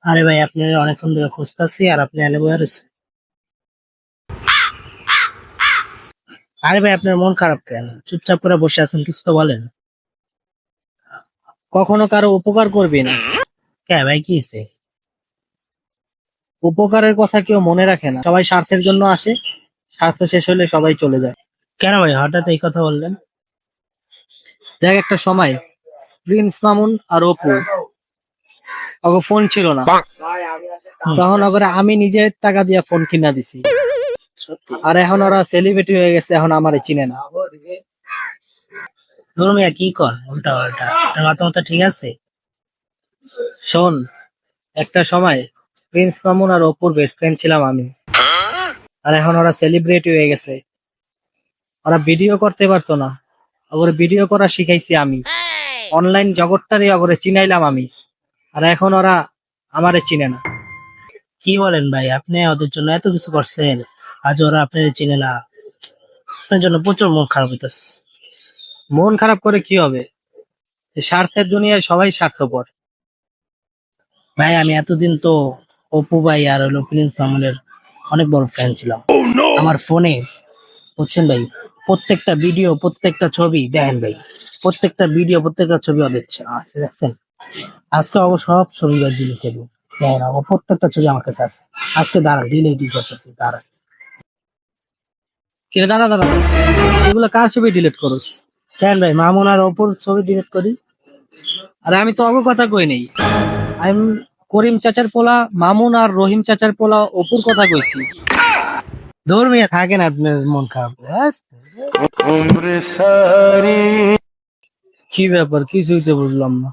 আরে ভাই, আপনি অনেকক্ষণ ধরে খুঁজতেছি আর আপনি এনে বয়ে রয়েছেন। আরে ভাই, আপনার মন খারাপ কেন? চুপচাপ করে বসে আছেন, কিছু তো বলেন। কখনো কারো উপকার করবি না? কে ভাই, কি হইছে? উপকারের কথা কেউ মনে রাখে না, সবাই স্বার্থের জন্য আসে, স্বার্থ শেষ হলে সবাই চলে যায়। কেন ভাই হঠাৎ এই কথা বললেন? দেখ, একটা সময় প্রিন্স মামুন আর অপু, ওকে ফোন ছিল না, তখন ওকে আমি নিজের টাকা দিয়ে ফোন কিনা দিছি। আর এখন ওরা সেলিব্রিটি হয়ে গেছে, এখন আমারে চিনে না। ধর্মিয়া কি কর উল্টা পাল্টা, আপনার মাথা ঠিক আছে? শোন, একটা সময় প্রিন্স মামুন আর অপুর বেস্ট ফ্রেন্ড ছিলাম আমি, আর এখন ওরা সেলিব্রিটি হয়ে গেছে। ওরা ভিডিও করতে পারতো না, ওরা ভিডিও করা শিখাইছি আমি। অনলাইন জগৎটারই ওরে চিনাইলাম আমি, আর এখন ওরা আমারে চিনে না। কি বলেন ভাই, আপনি ওদের জন্য এত কিছু করছেন, আজ ওরা আপনার চিনে না? আপনার জন্য প্রচুর মন খারাপ হইতেছে। মন খারাপ করে কি হবে? এই স্বার্থের দুনিয়ায় সবাই স্বার্থপর। ভাই, আমি এতদিন তো অপু ভাই আর হলো প্রিন্স মামুনের অনেক বড় ফ্যান ছিলাম। আমার ফোনে, বুঝছেন ভাই, প্রত্যেকটা ভিডিও, প্রত্যেকটা ছবি দেখেন ভাই, প্রত্যেকটা ভিডিও, প্রত্যেকটা ছবি ওদের আছে, দেখছেন? আজকে অবশ্য সব ছবি ডিলিট করবো। দেখেন, প্রত্যেকটা ছবি আমার কাছে আছে। আজকে দাঁড়া, ডিলিটই করতেছি, দাঁড়া। কিরে, দাঁড়া দাঁড়া দাঁড়া। এগুলো কার ছবি ডিলিট করস? কেন ভাই, মামুন আর অপুর ছবি ডিলিট করি? আরে আমি তো অগ কথা কই নেই, আমি করিম চাচার পোলা মামুন আর রহিম চাচার পোলা অপুর কথা কইছি। ধর্মিয়া থাকেন, আপনার মন খারাপ। কি ব্যাপার, কিছুই তো বুঝলাম না।